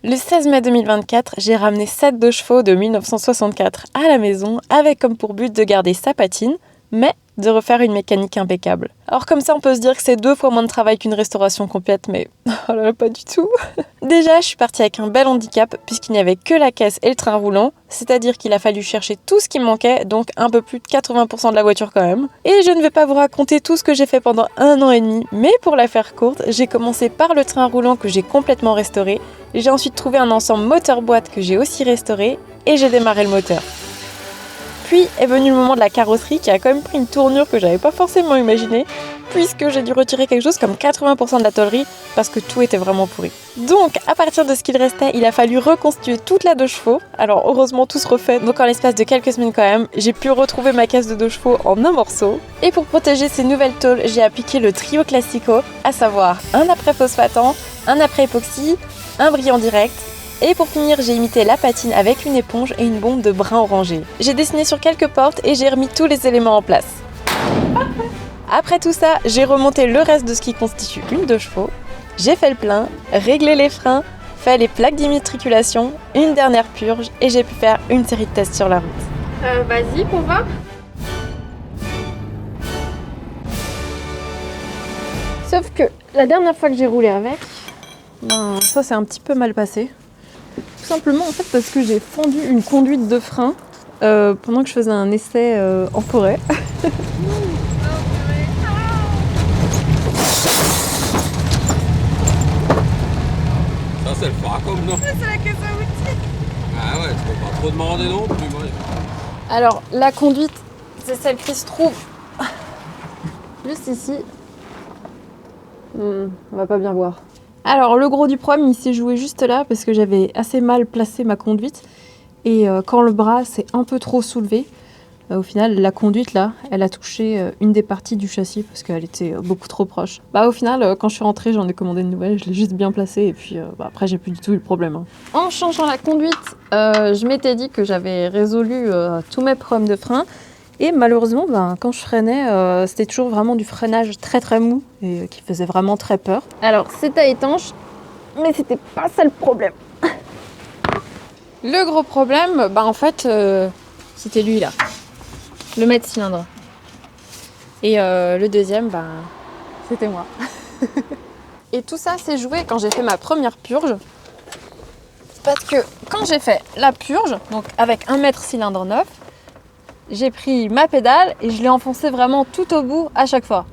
Le 16 mai 2024, j'ai ramené 7 2 chevaux de 1964 à la maison avec comme pour but de garder sa patine, mais de refaire une mécanique impeccable. Alors comme ça on peut se dire que c'est 2 fois moins de travail qu'une restauration complète, mais oh là là, pas du tout. Déjà je suis partie avec un bel handicap puisqu'il n'y avait que la caisse et le train roulant, c'est-à-dire qu'il a fallu chercher tout ce qui me manquait, donc un peu plus de 80% de la voiture quand même. Et je ne vais pas vous raconter tout ce que j'ai fait pendant 1 an et demi, mais pour la faire courte, j'ai commencé par le train roulant que j'ai complètement restauré, j'ai ensuite trouvé un ensemble moteur-boîte que j'ai aussi restauré, et j'ai démarré le moteur. Puis est venu le moment de la carrosserie qui a quand même pris une tournure que j'avais pas forcément imaginée, puisque j'ai dû retirer quelque chose comme 80% de la tôlerie parce que tout était vraiment pourri. Donc à partir de ce qu'il restait, il a fallu reconstituer toute la 2 chevaux. Alors heureusement tout se refait, donc en l'espace de quelques semaines quand même, j'ai pu retrouver ma caisse de 2 chevaux en un morceau. Et pour protéger ces nouvelles tôles, j'ai appliqué le trio classico, à savoir un après phosphatant, un après époxy, un brillant direct. Et pour finir, j'ai imité la patine avec une éponge et une bombe de brun orangé. J'ai dessiné sur quelques portes et j'ai remis tous les éléments en place. Après tout ça, j'ai remonté le reste de ce qui constitue une 2 chevaux. J'ai fait le plein, réglé les freins, fait les plaques d'immatriculation, une dernière purge et j'ai pu faire une série de tests sur la route. Vas-y, on va. Sauf que la dernière fois que j'ai roulé avec, ça s'est un petit peu mal passé. Tout simplement en fait parce que j'ai fendu une conduite de frein pendant que je faisais un essai en forêt. Ça c'est le phare comme non. C'est la caisse à outils. Ah ouais, tu peux pas trop demander non plus. Moi. Alors la conduite, c'est celle qui se trouve juste ici. On va pas bien voir. Alors le gros du problème il s'est joué juste là parce que j'avais assez mal placé ma conduite et quand le bras s'est un peu trop soulevé, au final la conduite là elle a touché une des parties du châssis parce qu'elle était beaucoup trop proche. Au final quand je suis rentrée j'en ai commandé une nouvelle, je l'ai juste bien placée et puis après j'ai plus du tout eu le problème. En changeant la conduite je m'étais dit que j'avais résolu tous mes problèmes de frein. Et malheureusement, quand je freinais, c'était toujours vraiment du freinage très très mou et qui faisait vraiment très peur. Alors c'était étanche, mais c'était pas ça le problème. Le gros problème, en fait, c'était lui là, le maître cylindre. Et le deuxième, c'était moi. Et tout ça s'est joué quand j'ai fait ma première purge. Parce que quand j'ai fait la purge, donc avec un mètre cylindre neuf, j'ai pris ma pédale et je l'ai enfoncée vraiment tout au bout à chaque fois.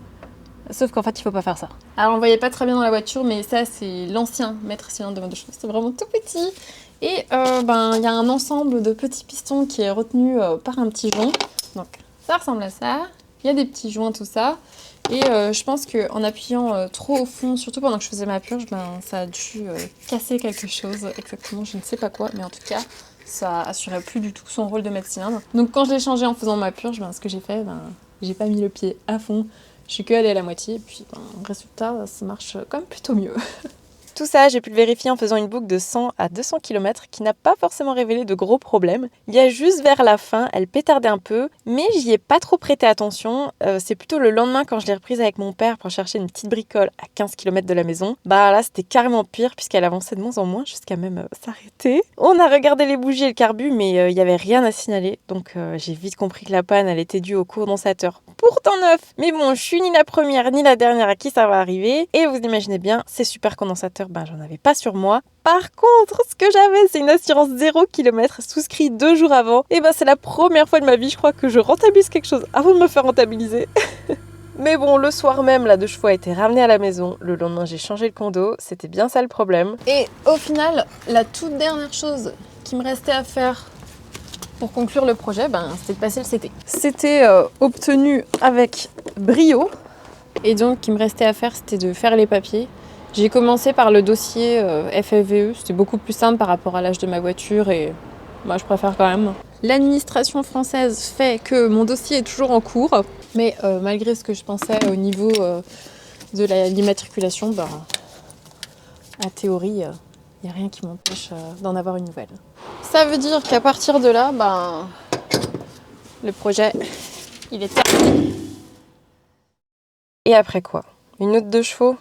Sauf qu'en fait, il faut pas faire ça. Alors, on voyait pas très bien dans la voiture, mais ça, c'est l'ancien mètre cylindre de mode de chevaux. C'est vraiment tout petit. Et il y a un ensemble de petits pistons qui est retenu par un petit joint. Donc, ça ressemble à ça. Il y a des petits joints, tout ça. Et je pense qu'en appuyant trop au fond, surtout pendant que je faisais ma purge, ça a dû casser quelque chose. Exactement, je ne sais pas quoi, mais en tout cas, ça assurait plus du tout son rôle de mètre cylindre. Donc quand je l'ai changé en faisant ma purge, ce que j'ai fait, j'ai pas mis le pied à fond, je suis que allée à la moitié, et puis résultat, ça marche quand même plutôt mieux. Tout ça, j'ai pu le vérifier en faisant une boucle de 100 à 200 km qui n'a pas forcément révélé de gros problèmes. Il y a juste vers la fin, elle pétardait un peu, mais j'y ai pas trop prêté attention. C'est plutôt le lendemain quand je l'ai reprise avec mon père pour chercher une petite bricole à 15 km de la maison. Là, c'était carrément pire puisqu'elle avançait de moins en moins jusqu'à même s'arrêter. On a regardé les bougies et le carbu, mais il n'y avait rien à signaler. Donc j'ai vite compris que la panne, elle était due au condensateur. Pourtant neuf. Mais bon, je suis ni la première ni la dernière à qui ça va arriver. Et vous imaginez bien, ces super condensateurs, j'en avais pas sur moi. Par contre, ce que j'avais, c'est une assurance 0 km souscrit 2 jours avant. Et c'est la première fois de ma vie, je crois, que je rentabilise quelque chose avant de me faire rentabiliser. Mais bon, le soir même, la 2 chevaux a été ramenée à la maison. Le lendemain, j'ai changé le condo. C'était bien ça le problème. Et au final, la toute dernière chose qui me restait à faire pour conclure le projet, c'était de passer le CT. C'était obtenu avec brio. Et donc, ce qui me restait à faire, c'était de faire les papiers. J'ai commencé par le dossier FFVE, c'était beaucoup plus simple par rapport à l'âge de ma voiture et moi je préfère quand même. L'administration française fait que mon dossier est toujours en cours, mais malgré ce que je pensais au niveau de l'immatriculation, en théorie, il n'y a rien qui m'empêche d'en avoir une nouvelle. Ça veut dire qu'à partir de là, le projet, il est terminé. Et après quoi? Une autre 2 chevaux?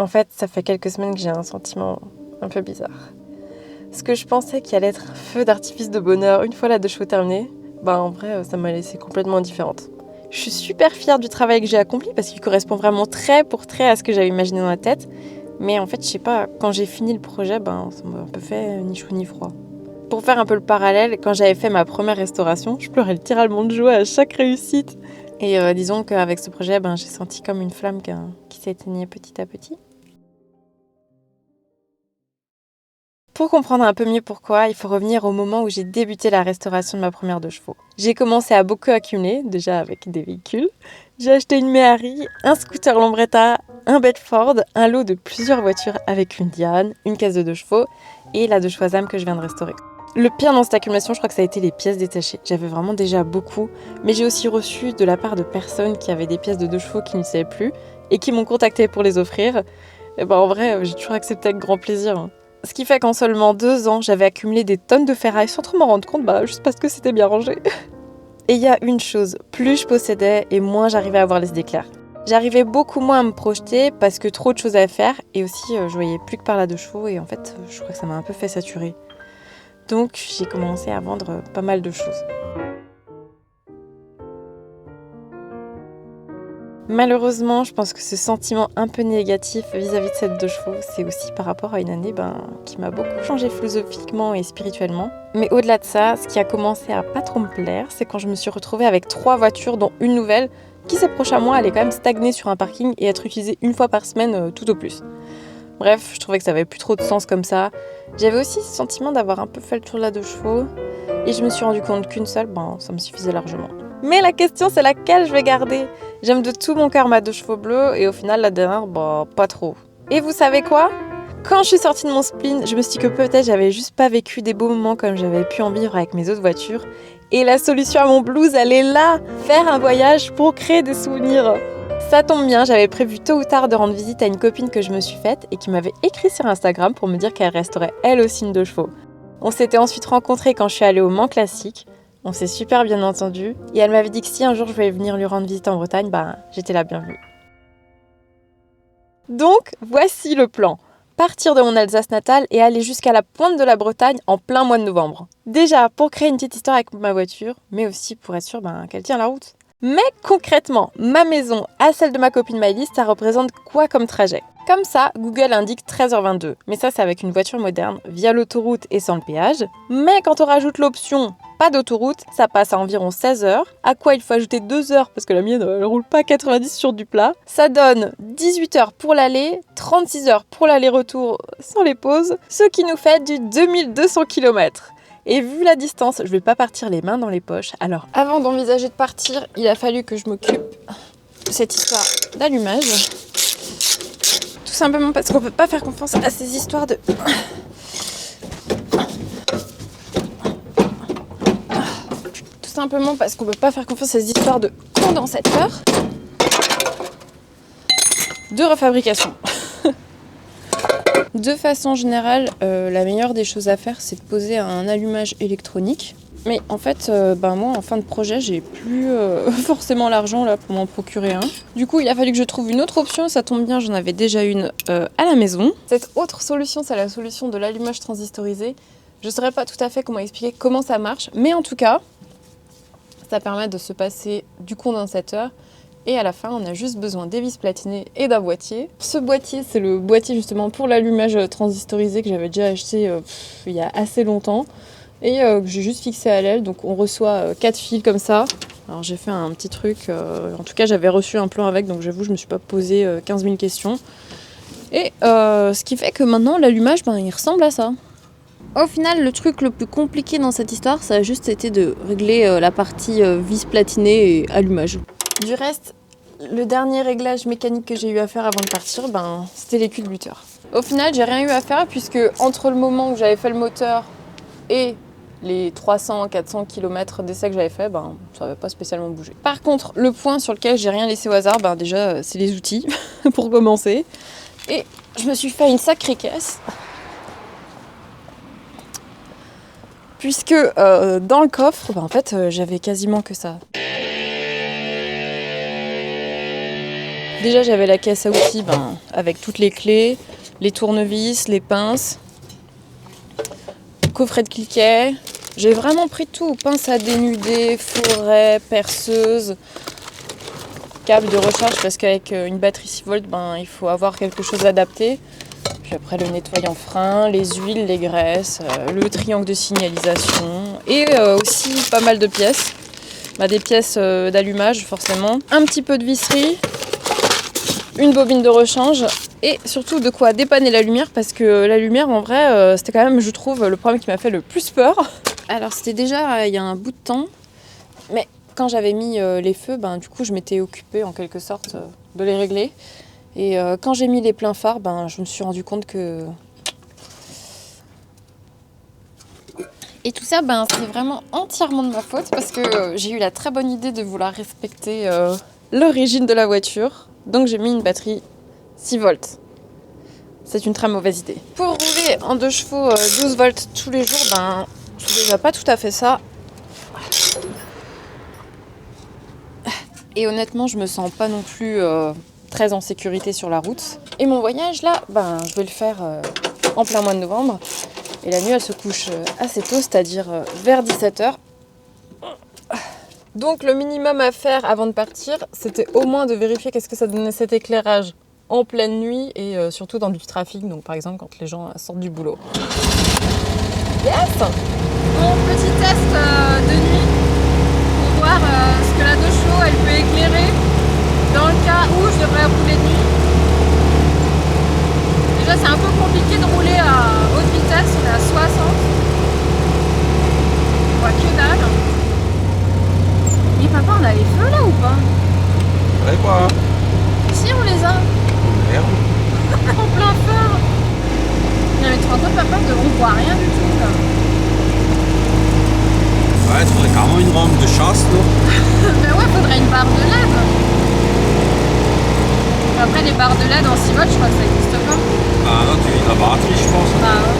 En fait, ça fait quelques semaines que j'ai un sentiment un peu bizarre. Ce que je pensais qu'il allait être un feu d'artifice de bonheur une fois la 2 chevaux terminée, en vrai, ça m'a laissé complètement indifférente. Je suis super fière du travail que j'ai accompli parce qu'il correspond vraiment trait pour trait à ce que j'avais imaginé dans la tête. Mais en fait, je sais pas, quand j'ai fini le projet, ça m'a un peu fait ni chaud ni froid. Pour faire un peu le parallèle, quand j'avais fait ma première restauration, je pleurais littéralement de joie à chaque réussite. Et disons qu'avec ce projet, j'ai senti comme une flamme qui s'éteignait petit à petit. Pour comprendre un peu mieux pourquoi, il faut revenir au moment où j'ai débuté la restauration de ma première 2 chevaux. J'ai commencé à beaucoup accumuler, déjà avec des véhicules. J'ai acheté une Méhari, un scooter Lambretta, un Bedford, un lot de plusieurs voitures avec une Diane, une caisse de 2 chevaux et la 2 chevaux âme que je viens de restaurer. Le pire dans cette accumulation, je crois que ça a été les pièces détachées. J'avais vraiment déjà beaucoup, mais j'ai aussi reçu de la part de personnes qui avaient des pièces de 2 chevaux qui n'utilisaient plus et qui m'ont contacté pour les offrir. Et en vrai, j'ai toujours accepté avec grand plaisir. Ce qui fait qu'en seulement 2 ans, j'avais accumulé des tonnes de ferraille sans trop m'en rendre compte, juste parce que c'était bien rangé. Et il y a une chose, plus je possédais et moins j'arrivais à voir les idées claires. J'arrivais beaucoup moins à me projeter parce que trop de choses à faire et aussi je voyais plus que par la 2 chevaux et en fait je crois que ça m'a un peu fait saturer. Donc j'ai commencé à vendre pas mal de choses. Malheureusement, je pense que ce sentiment un peu négatif vis-à-vis de cette 2 chevaux, c'est aussi par rapport à une année qui m'a beaucoup changé philosophiquement et spirituellement. Mais au-delà de ça, ce qui a commencé à pas trop me plaire, c'est quand je me suis retrouvée avec 3 voitures, dont une nouvelle, qui s'approche à moi, allait quand même stagner sur un parking et être utilisée une fois par semaine tout au plus. Bref, je trouvais que ça avait plus trop de sens comme ça. J'avais aussi ce sentiment d'avoir un peu fait le tour de la 2 chevaux, et je me suis rendu compte qu'une seule, ça me suffisait largement. Mais la question, c'est laquelle je vais garder. J'aime de tout mon cœur ma 2 chevaux bleus et au final, la dernière, pas trop. Et vous savez quoi ? Quand je suis sortie de mon spleen, je me suis dit que peut-être j'avais juste pas vécu des beaux moments comme j'avais pu en vivre avec mes autres voitures. Et la solution à mon blues, elle est là. Faire un voyage pour créer des souvenirs. Ça tombe bien, j'avais prévu tôt ou tard de rendre visite à une copine que je me suis faite et qui m'avait écrit sur Instagram pour me dire qu'elle resterait elle aussi une 2 chevaux. On s'était ensuite rencontrés quand je suis allée au Mans Classique. On s'est super bien entendu et elle m'avait dit que si un jour je voulais venir lui rendre visite en Bretagne, j'étais la bienvenue. Donc, voici le plan. Partir de mon Alsace natale et aller jusqu'à la pointe de la Bretagne en plein mois de novembre. Déjà, pour créer une petite histoire avec ma voiture, mais aussi pour être sûr qu'elle tient la route. Mais concrètement, ma maison à celle de ma copine Maëlys, ça représente quoi comme trajet ? Comme ça, Google indique 13h22. Mais ça, c'est avec une voiture moderne, via l'autoroute et sans le péage. Mais quand on rajoute l'option pas d'autoroute, ça passe à environ 16h, à quoi il faut ajouter 2 heures, parce que la mienne, elle roule pas à 90 sur du plat. Ça donne 18h pour l'aller, 36h pour l'aller-retour sans les pauses, ce qui nous fait du 2200 km. Et vu la distance, je vais pas partir les mains dans les poches. Alors, avant d'envisager de partir, il a fallu que je m'occupe de cette histoire d'allumage. Tout simplement parce qu'on peut pas faire confiance à ces histoires de... Tout simplement parce qu'on peut pas faire confiance à ces histoires de condensateur, de refabrication. De façon générale, la meilleure des choses à faire, c'est de poser un allumage électronique. Mais en fait, moi, en fin de projet, j'ai plus forcément l'argent là pour m'en procurer un. Du coup, il a fallu que je trouve une autre option. Ça tombe bien, j'en avais déjà une à la maison. Cette autre solution, c'est la solution de l'allumage transistorisé. Je ne saurais pas tout à fait comment expliquer comment ça marche, mais en tout cas, ça permet de se passer du condensateur. Et à la fin, on a juste besoin des vis platinées et d'un boîtier. Ce boîtier, c'est le boîtier justement pour l'allumage transistorisé que j'avais déjà acheté il y a assez longtemps. Et que j'ai juste fixé à l'aile. Donc on reçoit 4 fils comme ça. Alors j'ai fait un petit truc. En tout cas, j'avais reçu un plan avec. Donc j'avoue, je me suis pas posé 15 000 questions. Et ce qui fait que maintenant, l'allumage, il ressemble à ça. Au final, le truc le plus compliqué dans cette histoire, ça a juste été de régler la partie vis platinées et allumage. Du reste, le dernier réglage mécanique que j'ai eu à faire avant de partir, c'était les culbuteurs. Au final, j'ai rien eu à faire puisque entre le moment où j'avais fait le moteur et les 300-400 km d'essai que j'avais fait, ça n'avait pas spécialement bougé. Par contre, le point sur lequel j'ai rien laissé au hasard, déjà, c'est les outils, pour commencer. Et je me suis fait une sacrée caisse. Puisque dans le coffre, en fait, j'avais quasiment que ça. Déjà, j'avais la caisse à outils avec toutes les clés, les tournevis, les pinces, coffret de cliquet. J'ai vraiment pris tout, pince à dénuder, forêt, perceuse, câble de recharge parce qu'avec une batterie 6 volts, il faut avoir quelque chose adapté. Puis après le nettoyant frein, les huiles, les graisses, le triangle de signalisation et aussi pas mal de pièces. Des pièces d'allumage forcément, un petit peu de visserie, une bobine de rechange et surtout de quoi dépanner la lumière parce que la lumière en vrai c'était quand même je trouve le problème qui m'a fait le plus peur. Alors c'était déjà il y a un bout de temps, mais quand j'avais mis les feux, du coup je m'étais occupée en quelque sorte de les régler. Et quand j'ai mis les pleins phares, je me suis rendu compte que... Et tout ça, c'est vraiment entièrement de ma faute parce que j'ai eu la très bonne idée de vouloir respecter l'origine de la voiture. Donc j'ai mis une batterie 6 volts. C'est une très mauvaise idée. Pour rouler en 2 chevaux 12 volts tous les jours, c'est déjà pas tout à fait ça. Et honnêtement, je me sens pas non plus très en sécurité sur la route. Et mon voyage là, je vais le faire en plein mois de novembre. Et la nuit, elle se couche assez tôt, c'est-à-dire vers 17h. Donc le minimum à faire avant de partir, c'était au moins de vérifier qu'est-ce que ça donnait cet éclairage en pleine nuit et surtout dans du trafic, donc par exemple quand les gens sortent du boulot. Yes! Mon petit test de nuit pour voir ce que la 2 chevaux elle peut éclairer dans le cas où je devrais rouler de nuit. Déjà c'est un peu compliqué de rouler à haute vitesse, on est à 60. On voit que dalle. Et papa, on a les feux là ou pas? Ouais, quoi? Si, on les a. Merde. En plein feu. Non mais tu te rends compte papa, on voit rien du tout là. Ouais, il faudrait carrément une rampe de chasse, là. Ben ouais, faudrait une barre de LED. Après les barres de LED en 6 volts, je crois que ça n'existe pas. Ah non, tu vis la batterie, je pense. Ouais.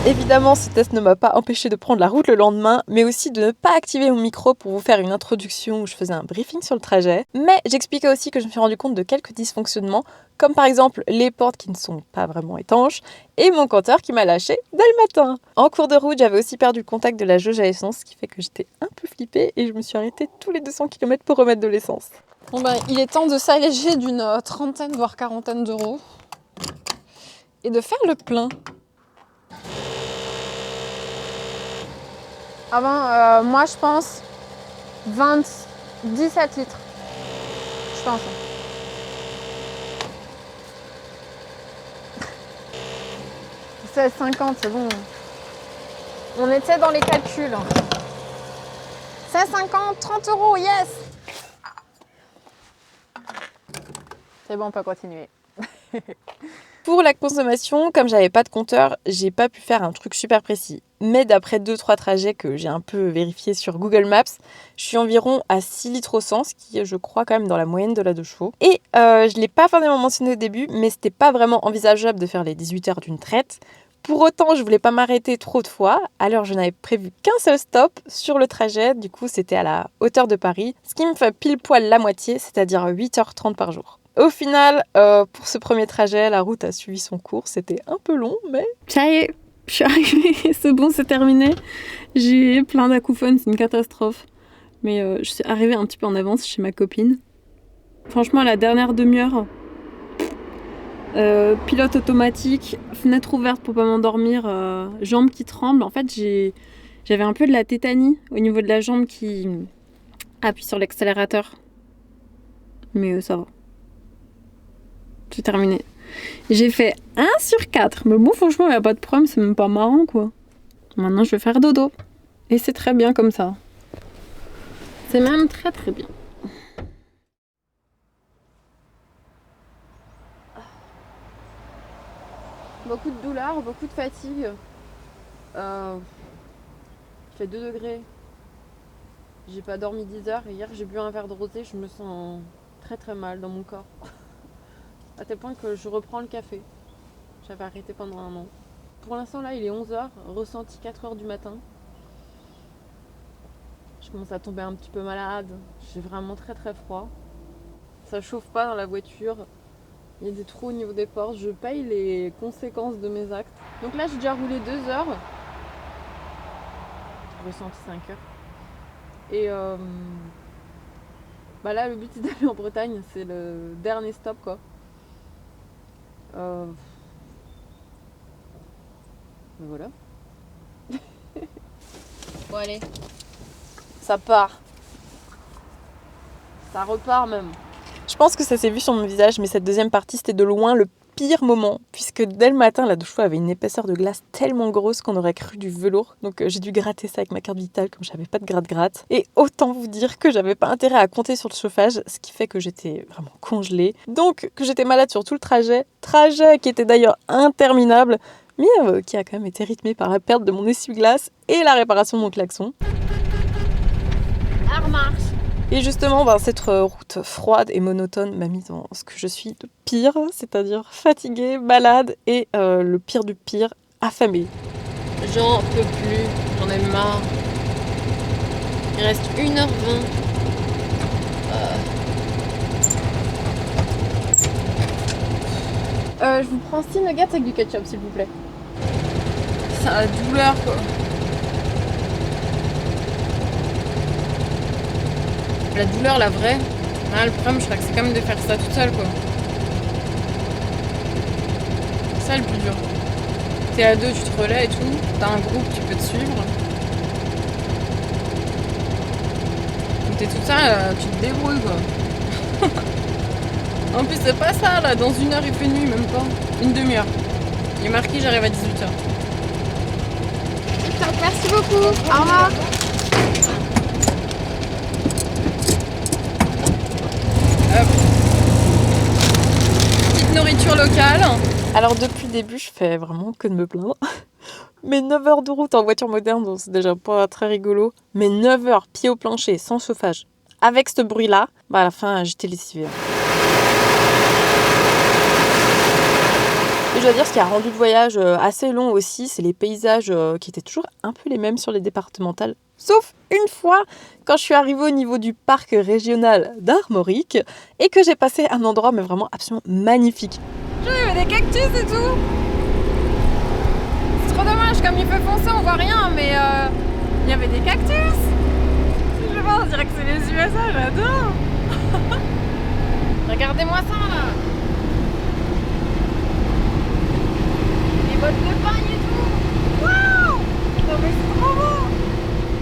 Évidemment, ce test ne m'a pas empêché de prendre la route le lendemain, mais aussi de ne pas activer mon micro pour vous faire une introduction où je faisais un briefing sur le trajet. Mais j'expliquais aussi que je me suis rendu compte de quelques dysfonctionnements, comme par exemple les portes qui ne sont pas vraiment étanches, et mon compteur qui m'a lâché dès le matin. En cours de route, j'avais aussi perdu le contact de la jauge à essence, ce qui fait que j'étais un peu flippée et je me suis arrêtée tous les 200 km pour remettre de l'essence. Bon il est temps de s'alléger d'une trentaine voire quarantaine d'euros et de faire le plein. Moi je pense 17 litres. Je pense. 16,50, c'est bon. On était dans les calculs. 16,50, 30 euros, yes! C'est bon, on peut continuer. Pour la consommation, comme j'avais pas de compteur, j'ai pas pu faire un truc super précis. Mais d'après 2-3 trajets que j'ai un peu vérifiés sur Google Maps, je suis environ à 6 litres au 100, ce qui est, je crois, quand même dans la moyenne de la 2 chevaux. Et je l'ai pas forcément mentionné au début, mais c'était pas vraiment envisageable de faire les 18 heures d'une traite. Pour autant, je voulais pas m'arrêter trop de fois, alors je n'avais prévu qu'un seul stop sur le trajet, du coup c'était à la hauteur de Paris, ce qui me fait pile poil la moitié, c'est-à-dire 8h30 par jour. Au final, pour ce premier trajet, la route a suivi son cours. C'était un peu long, mais... Ça y est, je suis arrivée. C'est bon, c'est terminé. J'ai plein d'acouphènes, c'est une catastrophe. Mais je suis arrivée un petit peu en avance chez ma copine. Franchement, la dernière demi-heure, pilote automatique, fenêtre ouverte pour pas m'endormir, jambes qui tremblent. En fait, j'avais un peu de la tétanie au niveau de la jambe qui appuie sur l'accélérateur. Mais ça va. C'est terminé. J'ai fait 1 sur 4. Mais bon, franchement, il n'y a pas de problème. C'est même pas marrant, quoi. Maintenant, je vais faire dodo. Et c'est très bien comme ça. C'est même très très bien. Beaucoup de douleur, beaucoup de fatigue. Il fait 2 degrés. J'ai pas dormi 10 heures. Et hier, j'ai bu un verre de rosé. Je me sens très très mal dans mon corps. À tel point que je reprends le café. J'avais arrêté pendant un an. Pour l'instant là il est 11h, ressenti 4h du matin. Je commence à tomber un petit peu malade. J'ai vraiment très très froid. Ça chauffe pas dans la voiture. Il y a des trous au niveau des portes. Je paye les conséquences de mes actes. Donc là j'ai déjà roulé 2 heures. ressenti 5 heures. Et bah là, le but c'est d'aller en Bretagne, c'est le dernier stop quoi. Voilà. Bon allez. Ça part. Ça repart même. Je pense que ça s'est vu sur mon visage, mais cette deuxième partie, c'était de loin le pire moment, puisque dès le matin, la douche chaude avait une épaisseur de glace tellement grosse qu'on aurait cru du velours. Donc j'ai dû gratter ça avec ma carte vitale, comme j'avais pas de gratte-gratte. Et autant vous dire que j'avais pas intérêt à compter sur le chauffage, ce qui fait que j'étais vraiment congelée. Donc que j'étais malade sur tout le trajet qui était d'ailleurs interminable, mais qui a quand même été rythmé par la perte de mon essuie-glace et la réparation de mon klaxon. Ça remarche. Et justement, cette route froide et monotone m'a mis dans ce que je suis de pire, c'est-à-dire fatiguée, malade et le pire du pire, affamée. J'en peux plus, j'en ai marre. Il reste 1h20. Je vous prends 6 nuggets avec du ketchup, s'il vous plaît. C'est la douleur, quoi. La douleur, la vraie. Ah, le problème, je crois que c'est quand même de faire ça toute seule, quoi. C'est ça le plus dur. T'es à deux, tu te relais et tout. T'as un groupe qui peut te suivre. Quand t'es toute seule, tu te débrouilles, quoi. En plus, c'est pas ça, là. Dans 1 heure, il fait nuit, même pas. Une demi-heure. Il est marqué, j'arrive à 18h. Merci beaucoup. Au revoir. Petite nourriture locale. Alors depuis le début, je fais vraiment que de me plaindre. Mais 9 heures de route en voiture moderne, donc c'est déjà pas très rigolo. Mais 9 heures pied au plancher, sans chauffage, avec ce bruit-là, à la fin, j'étais lessivée. Et je dois dire, ce qui a rendu le voyage assez long aussi, c'est les paysages qui étaient toujours un peu les mêmes sur les départementales. Sauf une fois, quand je suis arrivée au niveau du parc régional d'Armorique et que j'ai passé un endroit mais vraiment absolument magnifique. Il y avait des cactus et tout. C'est trop dommage, comme il fait foncer, on voit rien, mais il y avait des cactus. Je sais pas, on dirait que c'est les USA, j'adore. Regardez-moi ça là. Les bottes de paille et tout. Waouh! Non mais c'est trop beau!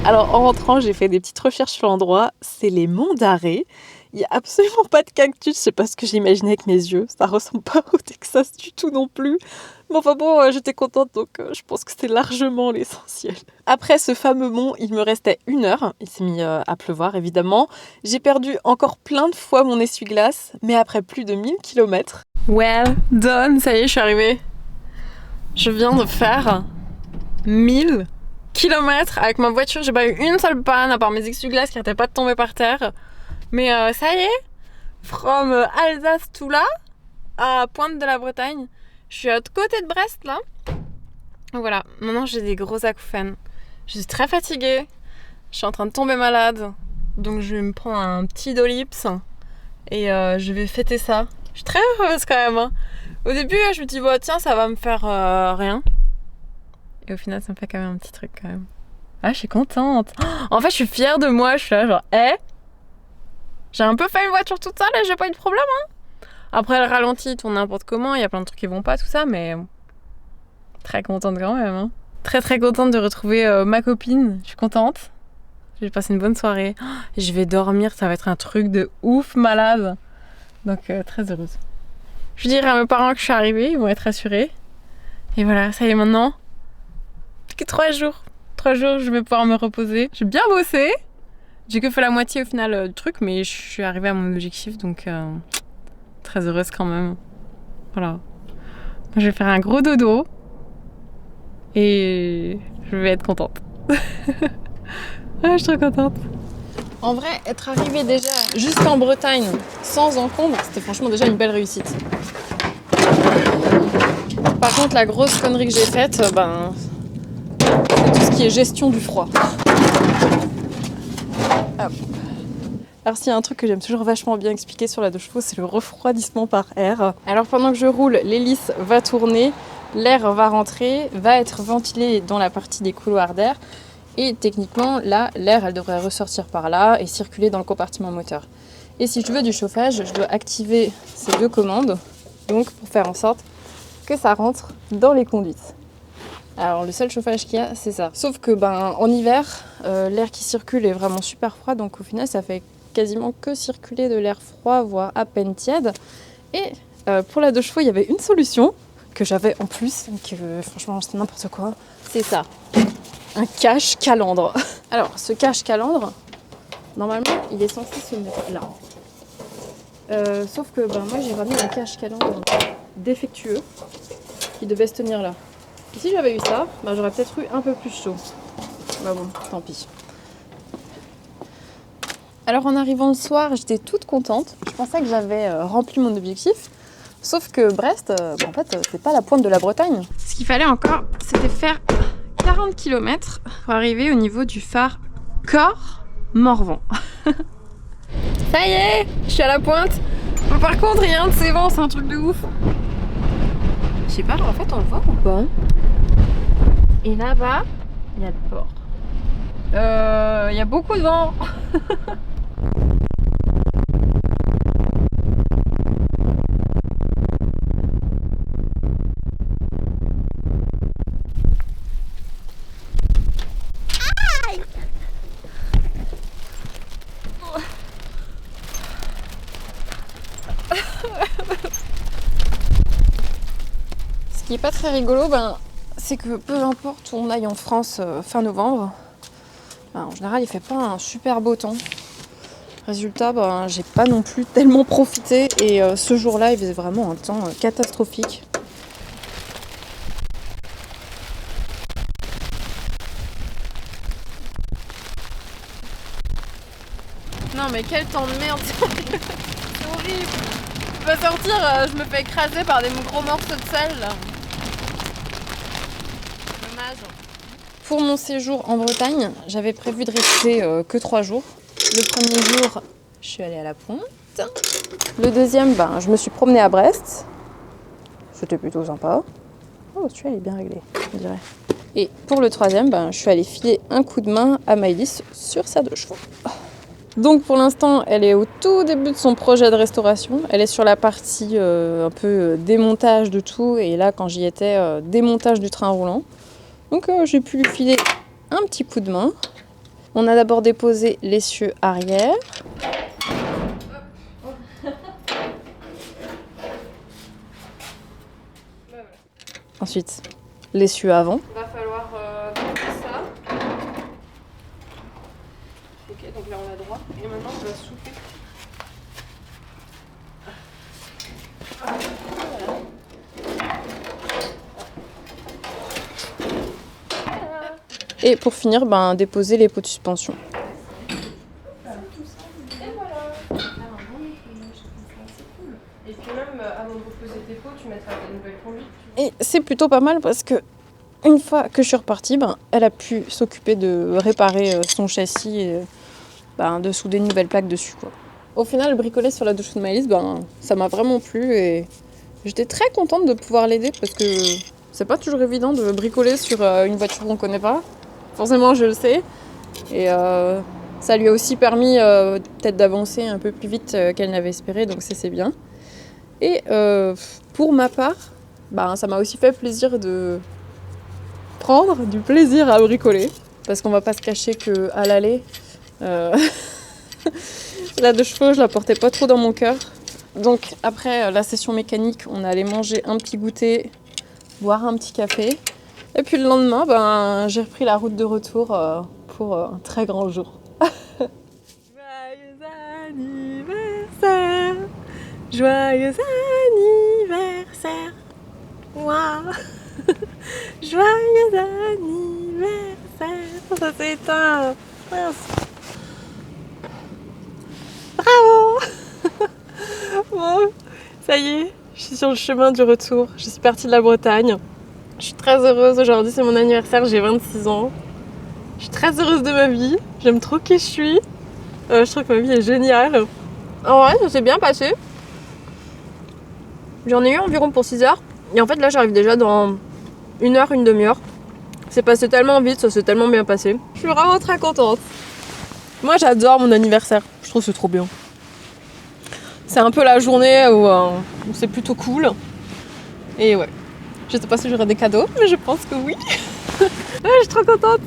Alors en rentrant, j'ai fait des petites recherches sur l'endroit. C'est les Monts d'Arrée. Il n'y a absolument pas de cactus. Je sais pas ce que j'imaginais avec mes yeux. Ça ressemble pas au Texas du tout non plus. Mais enfin bon, j'étais contente, donc je pense que c'était largement l'essentiel. Après ce fameux mont, il me restait 1 heure. Il s'est mis à pleuvoir évidemment. J'ai perdu encore plein de fois mon essuie-glace, mais après plus de 1000 km. Well done, ça y est, je suis arrivée. Je viens de faire 1000 km avec ma voiture. J'ai pas eu une seule panne à part mes essuie-glaces qui n'arrêtaient pas de tomber par terre. Mais ça y est, from Alsace tout là à Pointe de la Bretagne. Je suis à côté de Brest là. Voilà, maintenant j'ai des gros acouphènes. Je suis très fatiguée. Je suis en train de tomber malade. Donc je vais me prendre un petit Dolips et je vais fêter ça. Je suis très heureuse quand même. Au début, je me dis, tiens, ça va me faire rien. Et au final, ça me fait quand même un petit truc quand même. Ah, je suis contente. En fait, je suis fière de moi. Je suis là, genre, j'ai un peu fait une voiture toute seule et j'ai pas eu de problème. Après, le ralenti, il tourne n'importe comment. Il y a plein de trucs qui vont pas, tout ça, mais très contente quand même. Très, très contente de retrouver ma copine. Je suis contente. Je vais passer une bonne soirée. Je vais dormir. Ça va être un truc de ouf malade. Donc, très heureuse. Je dirai à mes parents que je suis arrivée, ils vont être rassurés. Et voilà, ça y est maintenant. Plus que 3 jours. 3 jours, je vais pouvoir me reposer. J'ai bien bossé. J'ai que fait la moitié au final du truc, mais je suis arrivée à mon objectif, donc très heureuse quand même. Voilà. Je vais faire un gros dodo. Et je vais être contente. Ouais, je suis trop contente. En vrai, être arrivée déjà jusqu'en Bretagne sans encombre, c'était franchement déjà une belle réussite. Par contre, la grosse connerie que j'ai faite, c'est tout ce qui est gestion du froid. Hop. Alors s'il y a un truc que j'aime toujours vachement bien expliquer sur la deux chevaux, c'est le refroidissement par air. Alors pendant que je roule, l'hélice va tourner, l'air va rentrer, va être ventilé dans la partie des couloirs d'air. Et techniquement, là, l'air, elle devrait ressortir par là et circuler dans le compartiment moteur. Et si je veux du chauffage, je dois activer ces deux commandes, donc pour faire en sorte que ça rentre dans les conduites. Alors le seul chauffage qu'il y a, c'est ça. Sauf que en hiver, l'air qui circule est vraiment super froid, donc au final, ça fait quasiment que circuler de l'air froid, voire à peine tiède. Et pour la 2 chevaux, il y avait une solution que j'avais en plus, que franchement, c'est n'importe quoi. C'est ça, un cache-calandre. Alors, ce cache-calandre, normalement, il est censé se mettre là. Sauf que moi, j'ai ramené un cache-calandre défectueux qui devait se tenir là. Et si j'avais eu ça, j'aurais peut-être eu un peu plus chaud. Bah bon, tant pis. Alors en arrivant le soir, j'étais toute contente. Je pensais que j'avais rempli mon objectif. Sauf que Brest, en fait, c'est pas la pointe de la Bretagne. Ce qu'il fallait encore, c'était faire 40 km pour arriver au niveau du phare Corps-Morvan. Ça y est, je suis à la pointe. Par contre, rien de ces vents, c'est un truc de ouf. Je sais pas, en fait, on le voit ou pas? Et là-bas, il y a le port. Il y a beaucoup de vent. Ce qui est pas très rigolo, c'est que peu importe où on aille en France fin novembre, en général il fait pas un super beau temps. Résultat, j'ai pas non plus tellement profité et ce jour-là il faisait vraiment un temps catastrophique. Non mais quel temps de merde, c'est horrible. Je peux pas sortir, je me fais écraser par des gros morceaux de sel là. Dommage. Pour mon séjour en Bretagne, j'avais prévu de rester que 3 jours. Le premier jour, je suis allée à la pointe. Le deuxième, je me suis promenée à Brest. C'était plutôt sympa. Oh, celui-là, il est bien réglé, on dirait. Et pour le troisième, je suis allée filer un coup de main à Maëlys sur sa 2 chevaux. Donc pour l'instant, elle est au tout début de son projet de restauration. Elle est sur la partie un peu démontage de tout. Et là, quand j'y étais, démontage du train roulant. Donc j'ai pu lui filer un petit coup de main. On a d'abord déposé l'essieu arrière. Ensuite, l'essieu avant. Il va falloir ça. Ok, donc là on a droit. Et maintenant on va souffler. Et pour finir, déposer les pots de suspension. Et puis même avant de reposer tes pots, tu mettras des nouvelles conduites. Et c'est plutôt pas mal parce que une fois que je suis repartie, elle a pu s'occuper de réparer son châssis et de souder une nouvelle plaque dessus, quoi. Au final, bricoler sur la 2 chevaux de Maëlys, ça m'a vraiment plu et j'étais très contente de pouvoir l'aider parce que c'est pas toujours évident de bricoler sur une voiture qu'on connaît pas. Forcément, je le sais. Et ça lui a aussi permis peut-être d'avancer un peu plus vite qu'elle n'avait espéré, donc c'est bien. Et pour ma part, ça m'a aussi fait plaisir de prendre du plaisir à bricoler. Parce qu'on va pas se cacher qu'à l'aller, la 2 chevaux, je la portais pas trop dans mon cœur. Donc après la session mécanique, on allait manger un petit goûter, boire un petit café. Et puis le lendemain, j'ai repris la route de retour pour un très grand jour. Joyeux anniversaire! Joyeux anniversaire! Waouh! Joyeux anniversaire! Ça s'éteint! Mince! Bravo! Bon, ça y est, je suis sur le chemin du retour. Je suis partie de la Bretagne. Je suis très heureuse, aujourd'hui c'est mon anniversaire, j'ai 26 ans. Je suis très heureuse de ma vie, j'aime trop qui je suis. Je trouve que ma vie est géniale. En vrai, ça s'est bien passé. J'en ai eu environ pour 6 heures. Et en fait là j'arrive déjà dans 1 heure, une demi-heure. C'est passé tellement vite, ça s'est tellement bien passé. Je suis vraiment très contente. Moi j'adore mon anniversaire, je trouve que c'est trop bien. C'est un peu la journée où c'est plutôt cool. Et ouais, je sais pas si j'aurai des cadeaux, mais je pense que oui. Je suis trop contente.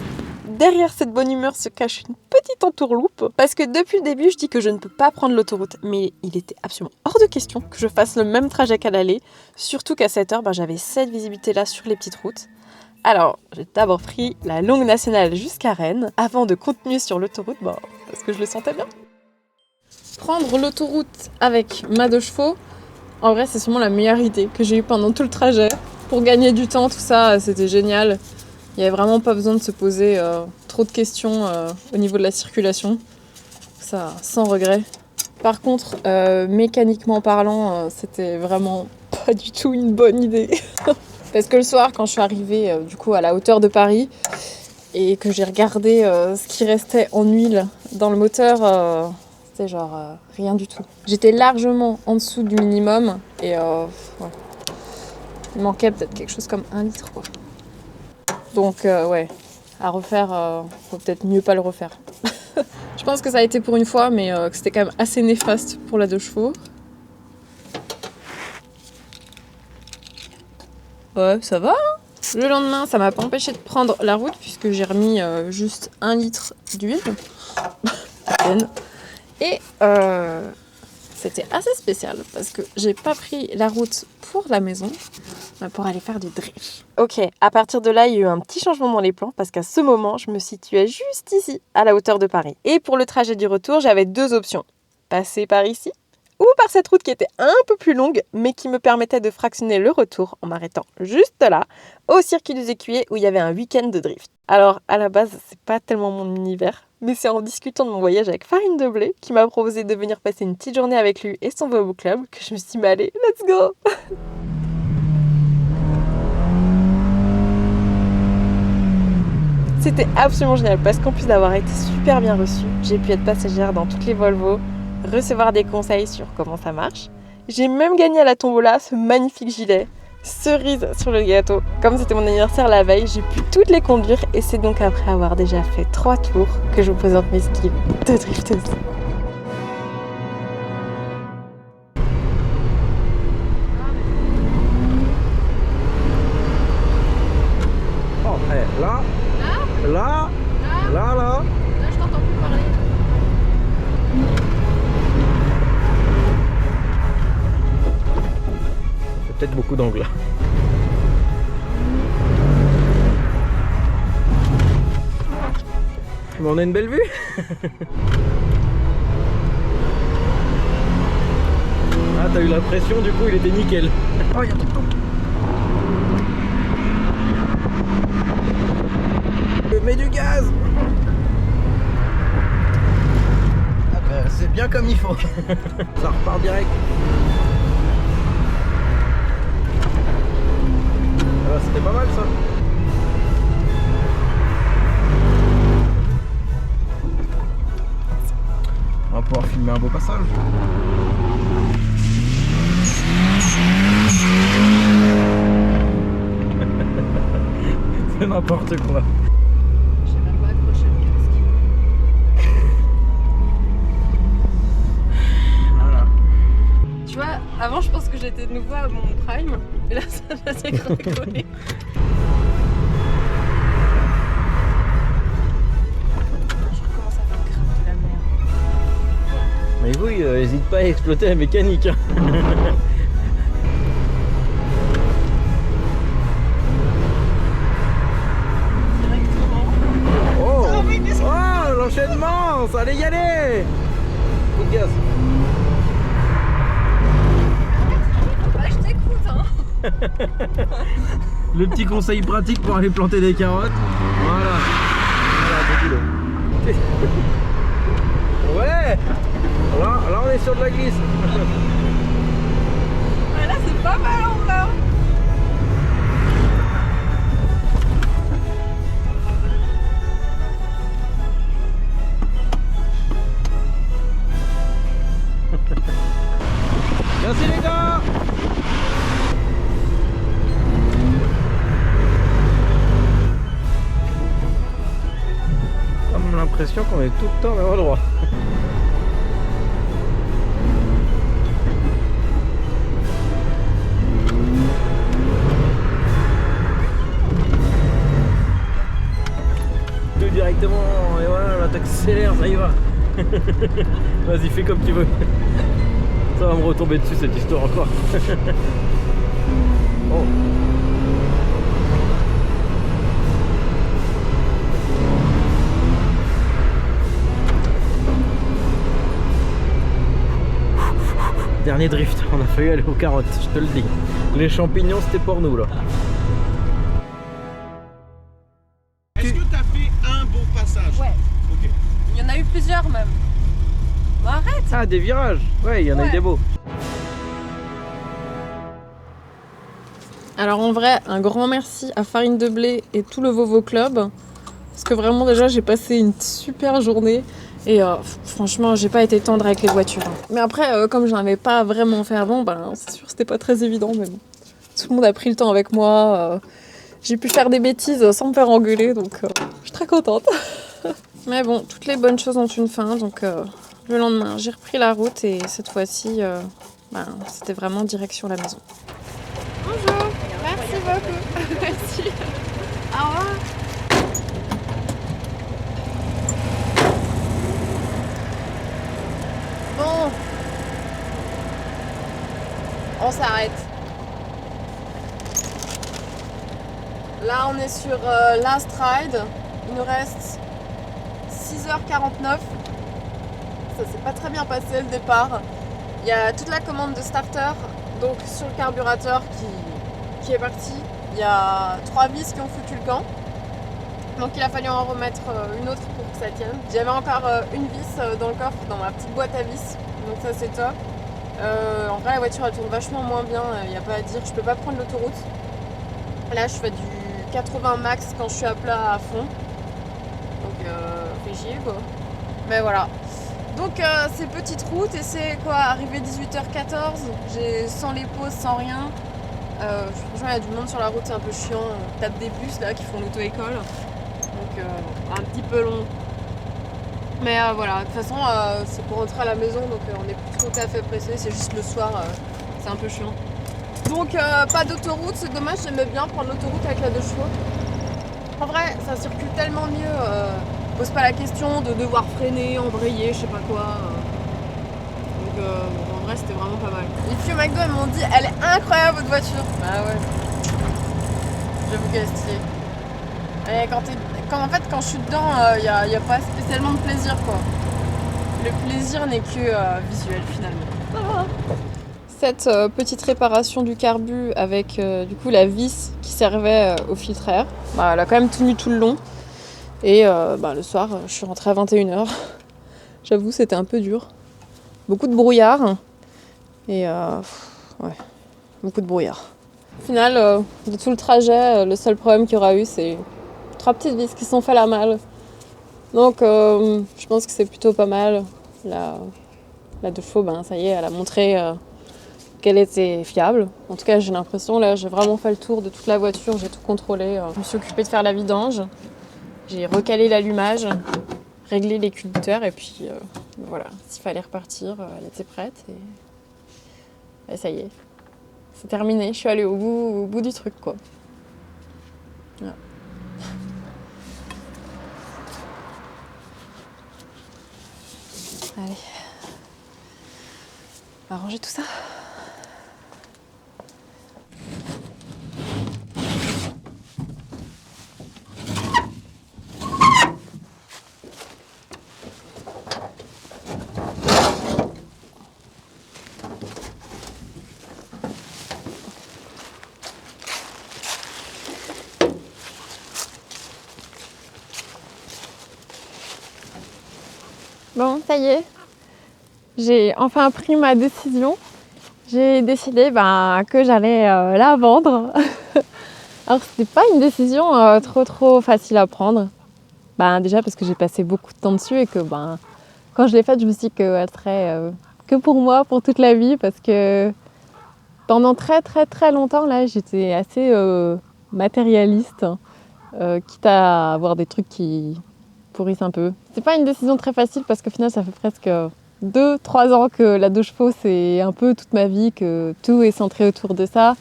Derrière cette bonne humeur se cache une petite entourloupe. Parce que depuis le début, je dis que je ne peux pas prendre l'autoroute. Mais il était absolument hors de question que je fasse le même trajet qu'à l'aller. Surtout qu'à 7h, j'avais cette visibilité-là sur les petites routes. Alors, j'ai d'abord pris la longue nationale jusqu'à Rennes, avant de continuer sur l'autoroute, parce que je le sentais bien. Prendre l'autoroute avec ma 2 chevaux, en vrai, c'est sûrement la meilleure idée que j'ai eue pendant tout le trajet. Pour gagner du temps, tout ça, c'était génial. Il n'y avait vraiment pas besoin de se poser trop de questions au niveau de la circulation. Ça, sans regret. Par contre, mécaniquement parlant, c'était vraiment pas du tout une bonne idée. Parce que le soir, quand je suis arrivée du coup à la hauteur de Paris et que j'ai regardé ce qui restait en huile dans le moteur, c'était genre rien du tout. J'étais largement en dessous du minimum et ouais. Il manquait peut-être quelque chose comme 1 litre quoi. Donc ouais, à refaire, faut peut-être mieux pas le refaire. Je pense que ça a été pour une fois, mais que c'était quand même assez néfaste pour la 2 chevaux. Ouais, ça va hein. Le lendemain, ça m'a pas empêché de prendre la route puisque j'ai remis juste 1 litre d'huile. À peine. Et c'était assez spécial parce que j'ai pas pris la route pour la maison, mais pour aller faire du drift. Ok, à partir de là, il y a eu un petit changement dans les plans parce qu'à ce moment, je me situais juste ici, à la hauteur de Paris. Et pour le trajet du retour, j'avais 2 options. Passer par ici ou par cette route qui était un peu plus longue, mais qui me permettait de fractionner le retour en m'arrêtant juste là, au circuit des Écuyers où il y avait un week-end de drift. Alors, à la base, c'est pas tellement mon univers, mais c'est en discutant de mon voyage avec Farine de Blé, qui m'a proposé de venir passer une petite journée avec lui et son Vovo Club, que je me suis dit, mais allez, let's go. C'était absolument génial, parce qu'en plus d'avoir été super bien reçue, j'ai pu être passagère dans toutes les Volvo, recevoir des conseils sur comment ça marche. J'ai même gagné à la tombola ce magnifique gilet, cerise sur le gâteau. Comme c'était mon anniversaire la veille, j'ai pu toutes les conduire et c'est donc après avoir déjà fait 3 tours que je vous présente mes skills de drifteuse. Oh, là, là, là, là. Là, je t'entends plus parler. Peut-être beaucoup d'angles. Mais on a une belle vue. Ah, t'as eu la pression, du coup il était nickel. Oh, il y a tout. Mets du gaz. Ah bah, c'est bien comme il faut. Ça repart direct. Ah bah, c'était pas mal ça. On va pouvoir filmer un beau passage. C'est n'importe quoi. J'ai même pas accroché le casque. Voilà. Tu vois, avant je pense que j'étais de nouveau à mon prime, et là ça s'est collé. Je recommence à faire grave de la merde. Mais oui, n'hésite pas à exploiter la mécanique. Hein. Oh, l'enchaînement, ça allait y aller. Coup de gaz. Bah, je t'écoute hein. Le petit conseil pratique pour aller planter des carottes. Voilà. Voilà, des kilos. Ouais. Là on est sur de la glisse. Ouais, là c'est pas mal en vrai. Merci les gars. l'impression qu'on est tout le temps au même endroit. Tout directement, et voilà, là t'accélères, ça y va. Vas-y, fais comme tu veux. Ça va me retomber dessus cette histoire encore. Oh. Dernier drift, on a failli aller aux carottes, je te le dis. Les champignons c'était pour nous là. Est-ce que t'as fait un bon passage? Ouais. Ok. Il y en a eu plusieurs même. Bon, arrête. Ah, des virages. Ouais, il y en a eu des beaux. Alors en vrai, un grand merci à Farine de Blé et tout le Vovo Club. Parce que vraiment déjà j'ai passé une super journée. Et franchement, j'ai pas été tendre avec les voitures. Mais après, comme je n'avais pas vraiment fait avant, ben, c'est sûr que c'était pas très évident. Mais bon, tout le monde a pris le temps avec moi. J'ai pu faire des bêtises sans me faire engueuler, donc je suis très contente. Mais bon, toutes les bonnes choses ont une fin. Donc le lendemain, j'ai repris la route et cette fois-ci, c'était vraiment direction la maison. Bonjour, merci beaucoup. Merci. Au revoir. Bon, on s'arrête. Là, on est sur Last Ride. Il nous reste 6h49. Ça s'est pas très bien passé le départ. Il y a toute la commande de starter, donc sur le carburateur qui est parti. Il y a 3 vis qui ont foutu le camp. Donc il a fallu en remettre une autre pour que ça tienne. J'avais encore une vis dans le coffre, dans ma petite boîte à vis. Donc ça c'est top. En vrai la voiture elle tourne vachement moins bien, il n'y a pas à dire. Je peux pas prendre l'autoroute. Là je fais du 80 max quand je suis à plat à fond. Donc fait chier quoi. Mais voilà. Donc c'est petite route et c'est quoi, arrivé 18h14. J'ai sans les pauses, sans rien. Franchement il y a du monde sur la route, c'est un peu chiant. On tape des bus là qui font l'auto-école. Donc un petit peu long. Mais voilà, de toute façon c'est pour rentrer à la maison, donc on n'est plus tout à fait pressé, c'est juste le soir, c'est un peu chiant. Donc pas d'autoroute, c'est dommage, j'aimais bien prendre l'autoroute avec la 2 chevaux. En vrai, ça circule tellement mieux, pose pas la question de devoir freiner, embrayer, je sais pas quoi. Donc en vrai c'était vraiment pas mal. Les filles au McDo elles m'ont dit, elle est incroyable votre voiture. Bah ouais, j'avoue qu'elle est stylée. Et quand je suis dedans, il n'y a pas spécialement de plaisir quoi. Le plaisir n'est que visuel finalement. Cette petite réparation du carbu avec du coup la vis qui servait au filtre air, elle a quand même tenu tout le long. Et le soir, je suis rentrée à 21h. J'avoue, c'était un peu dur. Beaucoup de brouillard. Et beaucoup de brouillard. Au final, de tout le trajet, le seul problème qu'il y aura eu, c'est 3 petites vis qui se sont fait la malle. Donc je pense que c'est plutôt pas mal. La 2 chevaux, ça y est, elle a montré qu'elle était fiable. En tout cas, j'ai l'impression, là, j'ai vraiment fait le tour de toute la voiture, j'ai tout contrôlé. Je me suis occupée de faire la vidange. J'ai recalé l'allumage, réglé les culbuteurs et puis voilà, s'il fallait repartir, elle était prête et ça y est, c'est terminé. Je suis allée au bout du truc quoi. Voilà. Allez, on va ranger tout ça. Bon, ça y est, j'ai enfin pris ma décision. J'ai décidé que j'allais la vendre. Alors c'était pas une décision trop facile à prendre. Déjà parce que j'ai passé beaucoup de temps dessus et que quand je l'ai faite, je me suis dit qu'elle serait que pour moi, pour toute la vie, parce que pendant très longtemps là, j'étais assez matérialiste, quitte à avoir des trucs qui pourrissent un peu. C'est pas une décision très facile parce qu'au final ça fait presque 2-3 ans que la 2 chevaux c'est un peu toute ma vie, que tout est centré autour de ça.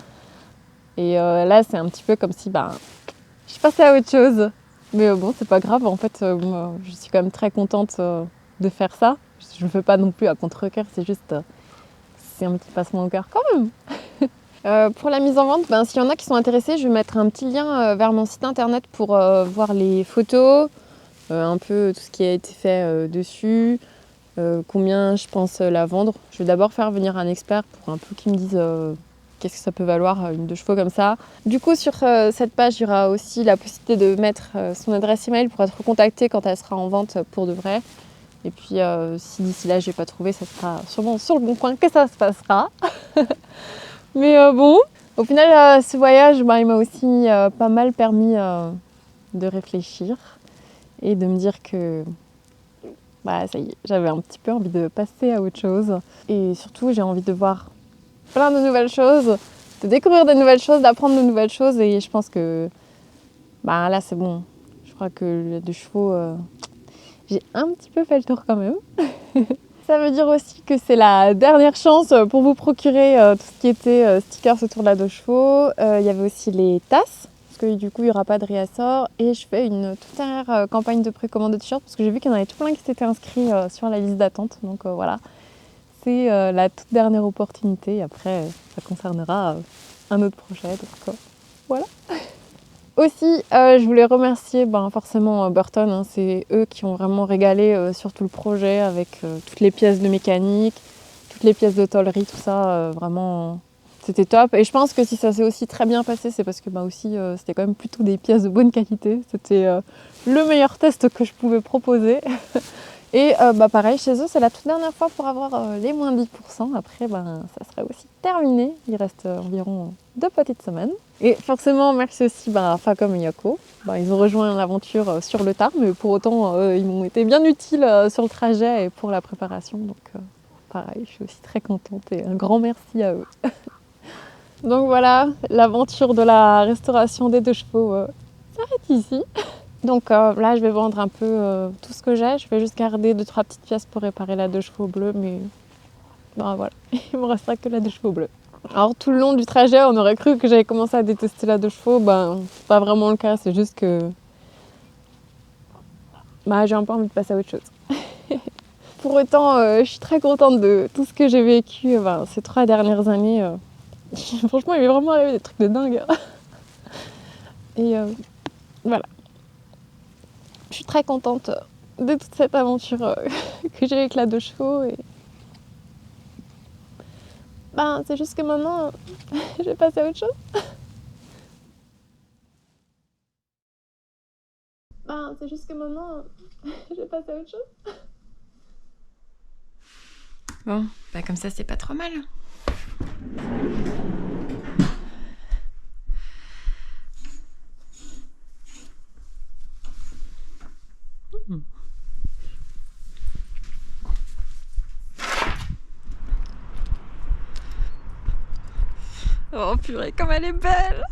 Et là c'est un petit peu comme si je suis passée à autre chose. Mais bon, c'est pas grave, en fait moi, je suis quand même très contente de faire ça. Je le fais pas non plus à contre-cœur, c'est juste c'est un petit passement au cœur quand même. Pour la mise en vente, s'il y en a qui sont intéressés, je vais mettre un petit lien vers mon site internet pour voir les photos, un peu tout ce qui a été fait dessus, combien je pense la vendre. Je vais d'abord faire venir un expert pour un peu qu'il me dise qu'est-ce que ça peut valoir une 2 chevaux comme ça. Du coup, sur cette page, il y aura aussi la possibilité de mettre son adresse email pour être contacté quand elle sera en vente pour de vrai. Et puis, si d'ici là, je n'ai pas trouvé, ça sera sûrement sur le bon coin que ça se passera. Mais bon, au final, ce voyage, il m'a aussi pas mal permis de réfléchir et de me dire que ça y est, j'avais un petit peu envie de passer à autre chose. Et surtout, j'ai envie de voir plein de nouvelles choses, de découvrir de nouvelles choses, d'apprendre de nouvelles choses. Et je pense que là, c'est bon. Je crois que les 2 chevaux, j'ai un petit peu fait le tour quand même. Ça veut dire aussi que c'est la dernière chance pour vous procurer tout ce qui était stickers autour de la 2 chevaux. Il y avait aussi les tasses, parce que du coup il n'y aura pas de réassort. Et je fais une toute dernière campagne de précommande de t-shirts, parce que j'ai vu qu'il y en avait tout plein qui s'étaient inscrits sur la liste d'attente. Donc voilà, c'est la toute dernière opportunité. Après, ça concernera un autre projet. Donc voilà. Aussi, je voulais remercier forcément Burton, hein, c'est eux qui ont vraiment régalé sur tout le projet avec toutes les pièces de mécanique, toutes les pièces de tôlerie, tout ça, vraiment c'était top. Et je pense que si ça s'est aussi très bien passé, c'est parce que aussi c'était quand même plutôt des pièces de bonne qualité. C'était le meilleur test que je pouvais proposer. Et pareil, chez eux, c'est la toute dernière fois pour avoir les moins 10%. Après, ça serait aussi terminé. Il reste environ 2 petites semaines. Et forcément, merci aussi à Facom et Yoko. Ils ont rejoint l'aventure sur le tard, mais pour autant, ils m'ont été bien utiles sur le trajet et pour la préparation. Donc, pareil, je suis aussi très contente et un grand merci à eux. Donc voilà, l'aventure de la restauration des 2 chevaux s'arrête ici. Donc là, je vais vendre un peu tout ce que j'ai. Je vais juste garder 2-3 petites pièces pour réparer la 2 chevaux bleue, mais voilà, il me restera que la 2 chevaux bleue. Alors tout le long du trajet, on aurait cru que j'avais commencé à détester la 2 chevaux. C'est pas vraiment le cas, c'est juste que j'ai un peu envie de passer à autre chose. Pour autant, je suis très contente de tout ce que j'ai vécu ces 3 dernières années. Franchement, il m'est vraiment arrivé des trucs de dingue. Et voilà. Je suis très contente de toute cette aventure que j'ai avec la 2 chevaux. Et c'est juste que maintenant, je vais passer à autre chose. C'est juste que maintenant, je vais passer à autre chose. Bon, comme ça, c'est pas trop mal. Oh purée, comme elle est belle!